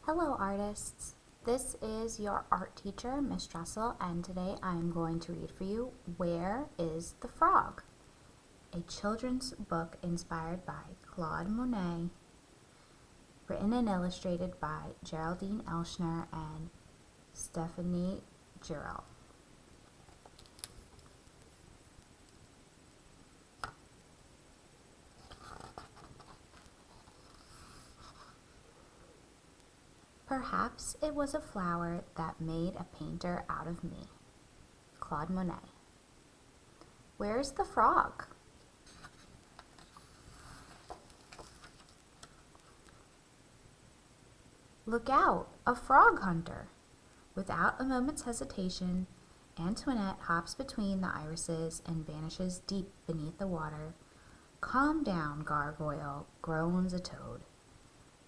Hello artists, this is your art teacher, Miss Dressel, and today I'm going to read for you Where is the Frog? A children's book inspired by Claude Monet, written and illustrated by Geraldine Elshner and Stephanie Giroux. Perhaps it was a flower that made a painter out of me. Claude Monet. Where's the frog? Look out, a frog hunter! Without a moment's hesitation, Antoinette hops between the irises and vanishes deep beneath the water. Calm down, gargoyle, groans a toad.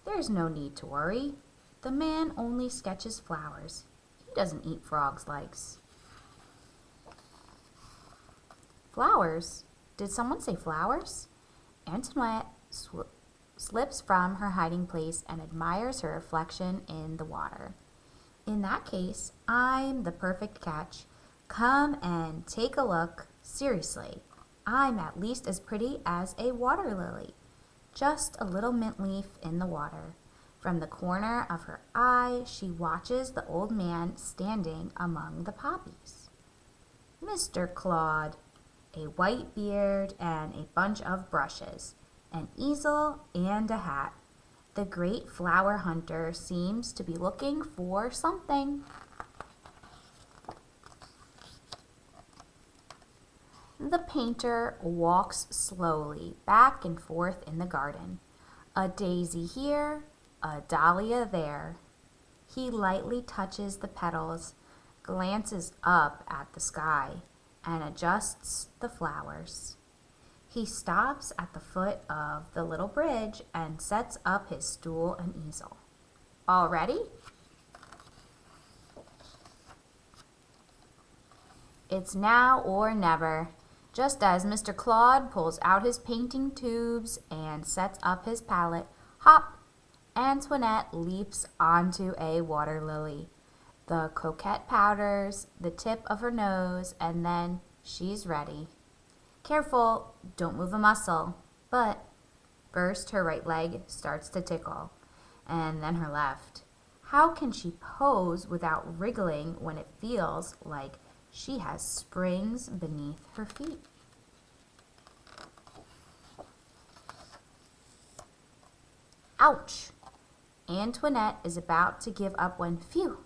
There's no need to worry. The man only sketches flowers. He doesn't eat frogs' legs. Flowers? Did someone say flowers? Antoinette slips from her hiding place and admires her reflection in the water. In that case, I'm the perfect catch. Come and take a look. Seriously, I'm at least as pretty as a water lily. Just a little mint leaf in the water. From the corner of her eye, she watches the old man standing among the poppies. Mr. Claude, a white beard and a bunch of brushes, an easel and a hat. The great flower hunter seems to be looking for something. The painter walks slowly back and forth in the garden. A daisy here, a dahlia there. He lightly touches the petals, glances up at the sky, and adjusts the flowers. He stops at the foot of the little bridge and sets up his stool and easel. All ready? It's now or never. Just as Mr. Claude pulls out his painting tubes and sets up his palette, hop! Antoinette leaps onto a water lily. The coquette powders the tip of her nose, and then she's ready. Careful, don't move a muscle. But first her right leg starts to tickle, and then her left. How can she pose without wriggling when it feels like she has springs beneath her feet? Ouch! Antoinette is about to give up when, phew,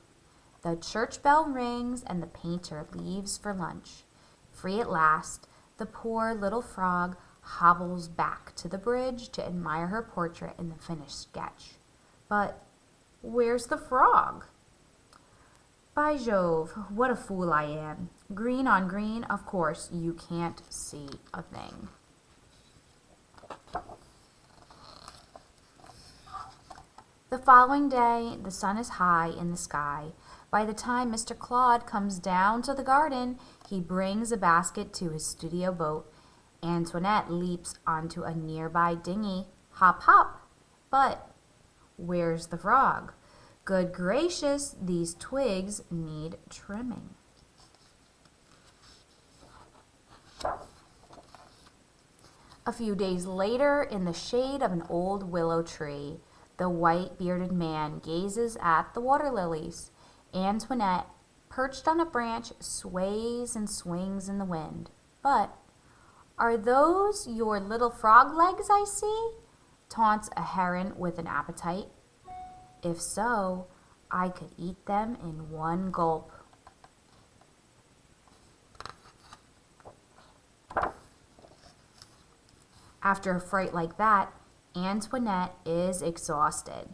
the church bell rings and the painter leaves for lunch. Free at last, the poor little frog hobbles back to the bridge to admire her portrait in the finished sketch. But where's the frog? By Jove, what a fool I am. Green on green, of course, you can't see a thing. The following day, the sun is high in the sky. By the time Mr. Claude comes down to the garden, he brings a basket to his studio boat. Antoinette leaps onto a nearby dinghy. Hop, hop! But where's the frog? Good gracious, these twigs need trimming. A few days later, in the shade of an old willow tree, the white-bearded man gazes at the water lilies. Antoinette, perched on a branch, sways and swings in the wind. But are those your little frog legs I see? Taunts a heron with an appetite. If so, I could eat them in one gulp. After a fright like that, Antoinette is exhausted.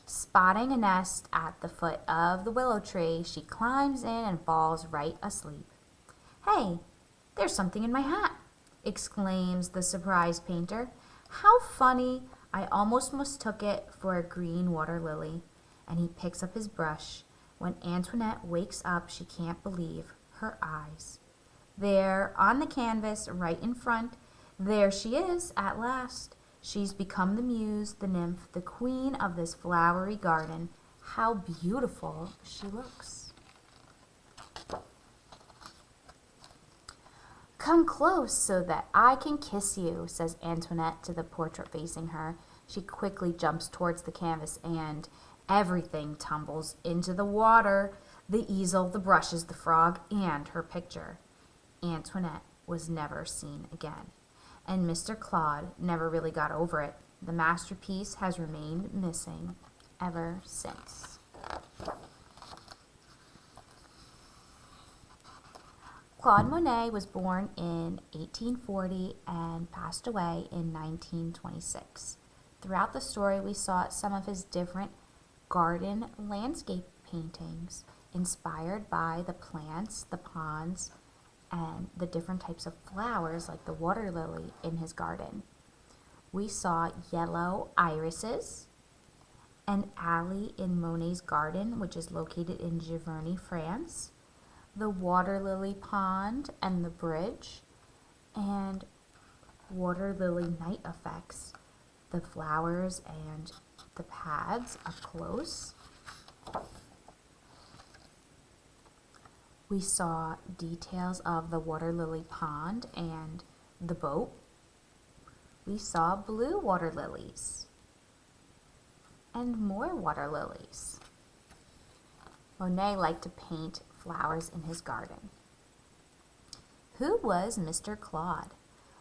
Spotting a nest at the foot of the willow tree, she climbs in and falls right asleep. Hey, there's something in my hat, exclaims the surprised painter. How funny, I almost mistook it for a green water lily. And he picks up his brush. When Antoinette wakes up, she can't believe her eyes. There, on the canvas, right in front, there she is at last. She's become the muse, the nymph, the queen of this flowery garden. How beautiful she looks. Come close so that I can kiss you, says Antoinette to the portrait facing her. She quickly jumps towards the canvas and everything tumbles into the water. The easel, the brushes, the frog, and her picture. Antoinette was never seen again, and Mr. Claude never really got over it. The masterpiece has remained missing ever since. Claude Monet was born in 1840 and passed away in 1926. Throughout the story, we saw some of his different garden landscape paintings inspired by the plants, the ponds, and the different types of flowers like the water lily in his garden. We saw yellow irises, an alley in Monet's garden, which is located in Giverny, France, the water lily pond and the bridge, and water lily night effects, the flowers and the pads up close. We saw details of the water lily pond and the boat. We saw blue water lilies and more water lilies. Monet liked to paint flowers in his garden. Who was Mr. Claude?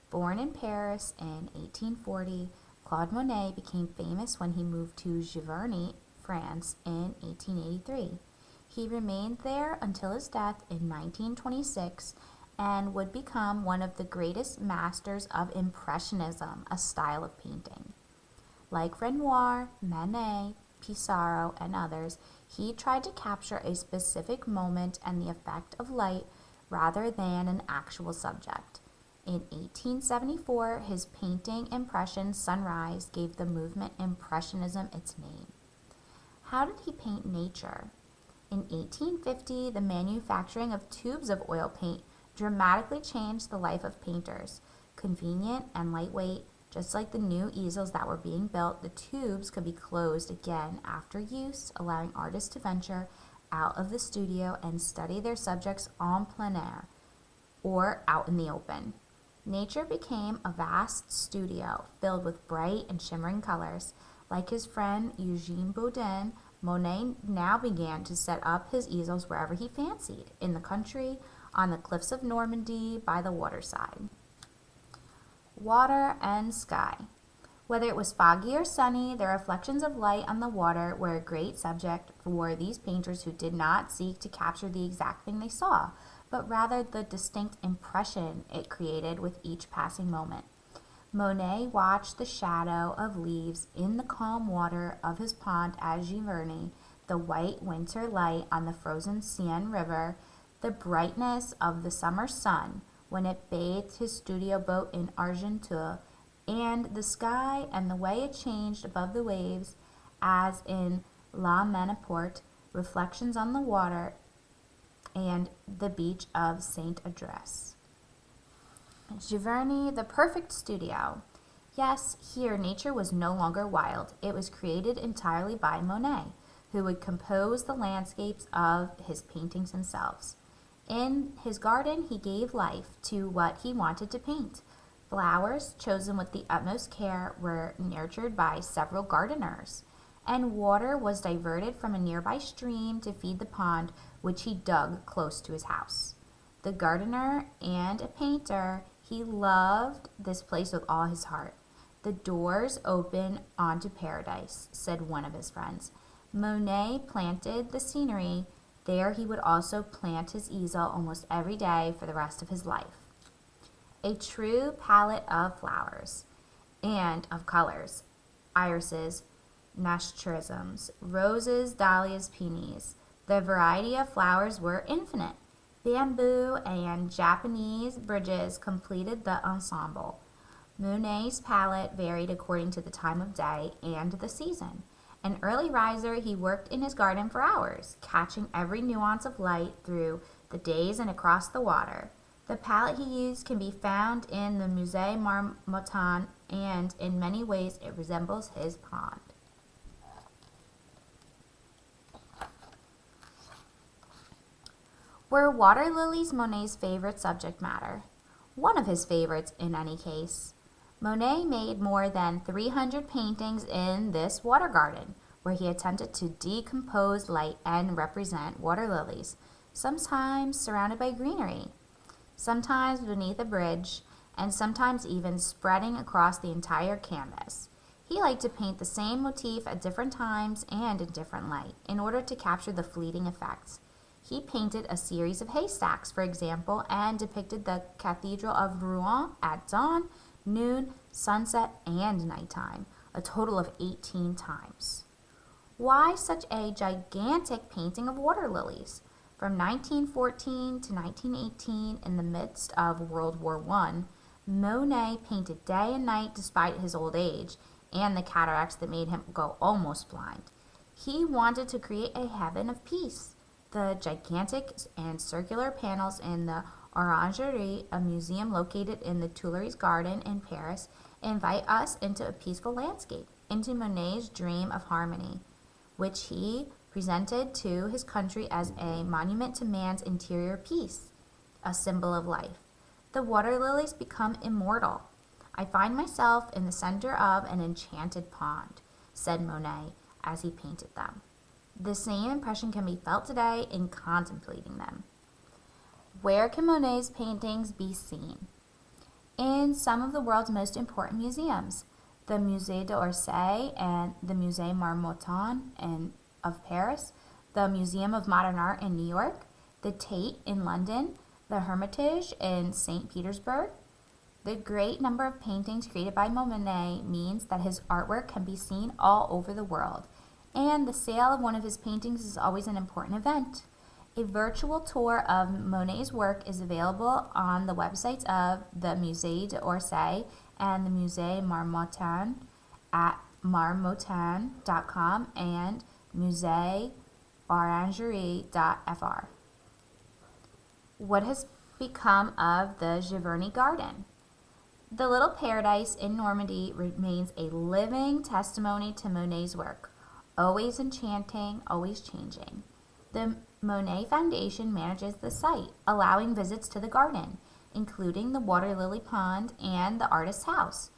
Born in Paris in 1840, Claude Monet became famous when he moved to Giverny, France in 1883. He remained there until his death in 1926 and would become one of the greatest masters of Impressionism, a style of painting. Like Renoir, Manet, Pissarro, and others, he tried to capture a specific moment and the effect of light rather than an actual subject. In 1874, his painting Impression Sunrise gave the movement Impressionism its name. How did he paint nature? In 1850, the manufacturing of tubes of oil paint dramatically changed the life of painters. Convenient and lightweight, just like the new easels that were being built, the tubes could be closed again after use, allowing artists to venture out of the studio and study their subjects en plein air, or out in the open. Nature became a vast studio filled with bright and shimmering colors. Like his friend Eugene Boudin, Monet now began to set up his easels wherever he fancied, in the country, on the cliffs of Normandy, by the waterside. Water and sky. Whether it was foggy or sunny, the reflections of light on the water were a great subject for these painters who did not seek to capture the exact thing they saw, but rather the distinct impression it created with each passing moment. Monet watched the shadow of leaves in the calm water of his pond at Giverny, the white winter light on the frozen Seine River, the brightness of the summer sun when it bathed his studio boat in Argenteuil, and the sky and the way it changed above the waves, as in La Maniporte, reflections on the water, and the beach of Saint Adresse. Giverny, the perfect studio. Yes, here nature was no longer wild. It was created entirely by Monet, who would compose the landscapes of his paintings themselves. In his garden, he gave life to what he wanted to paint. Flowers, chosen with the utmost care, were nurtured by several gardeners, and water was diverted from a nearby stream to feed the pond, which he dug close to his house. The gardener and a painter, he loved this place with all his heart. The doors open onto paradise, said one of his friends. Monet planted the scenery. There he would also plant his easel almost every day for the rest of his life. A true palette of flowers and of colors. Irises, nasturtiums, roses, dahlias, peonies. The variety of flowers were infinite. Bamboo and Japanese bridges completed the ensemble. Monet's palette varied according to the time of day and the season. An early riser, he worked in his garden for hours, catching every nuance of light through the days and across the water. The palette he used can be found in the Musée Marmottan, and in many ways it resembles his pond. Were water lilies Monet's favorite subject matter? One of his favorites, in any case. Monet made more than 300 paintings in this water garden, where he attempted to decompose light and represent water lilies, sometimes surrounded by greenery, sometimes beneath a bridge, and sometimes even spreading across the entire canvas. He liked to paint the same motif at different times and in different light, in order to capture the fleeting effects. He painted a series of haystacks, for example, and depicted the Cathedral of Rouen at dawn, noon, sunset, and nighttime, a total of 18 times. Why such a gigantic painting of water lilies? From 1914 to 1918, in the midst of World War I, Monet painted day and night despite his old age and the cataracts that made him go almost blind. He wanted to create a heaven of peace. The gigantic and circular panels in the Orangerie, a museum located in the Tuileries Garden in Paris, invite us into a peaceful landscape, into Monet's dream of harmony, which he presented to his country as a monument to man's interior peace, a symbol of life. The water lilies become immortal. I find myself in the center of an enchanted pond, said Monet as he painted them. The same impression can be felt today in contemplating them. Where can Monet's paintings be seen? In some of the world's most important museums, the Musée d'Orsay and the Musée Marmottan of Paris, the Museum of Modern Art in New York, the Tate in London, the Hermitage in St. Petersburg. The great number of paintings created by Monet means that his artwork can be seen all over the world, and the sale of one of his paintings is always an important event. A virtual tour of Monet's work is available on the websites of the Musée d'Orsay and the Musée Marmottan at marmottan.com and museeorangerie.fr. What has become of the Giverny Garden? The little paradise in Normandy remains a living testimony to Monet's work, always enchanting, always changing. The Monet Foundation manages the site, allowing visits to the garden, including the water lily pond and the artist's house.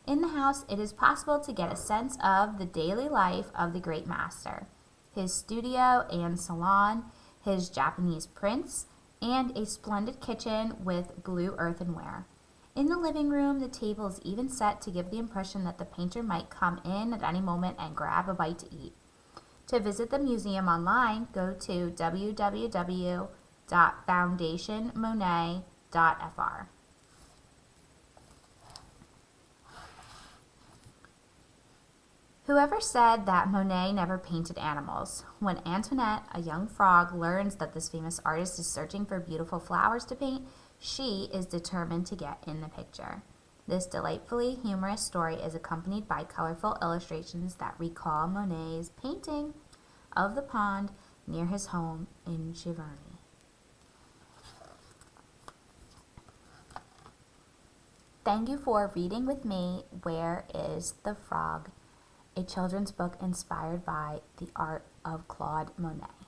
In the house, it is possible to get a sense of the daily life of the great master, his studio and salon, his Japanese prints, and a splendid kitchen with blue earthenware. In the living room, the table is even set to give the impression that the painter might come in at any moment and grab a bite to eat. To visit the museum online, go to www.foundationmonet.fr. Whoever said that Monet never painted animals? When Antoinette, a young frog, learns that this famous artist is searching for beautiful flowers to paint, she is determined to get in the picture. This delightfully humorous story is accompanied by colorful illustrations that recall Monet's painting of the pond near his home in Giverny. Thank you for reading with me Where is the Frog? A children's book inspired by the art of Claude Monet.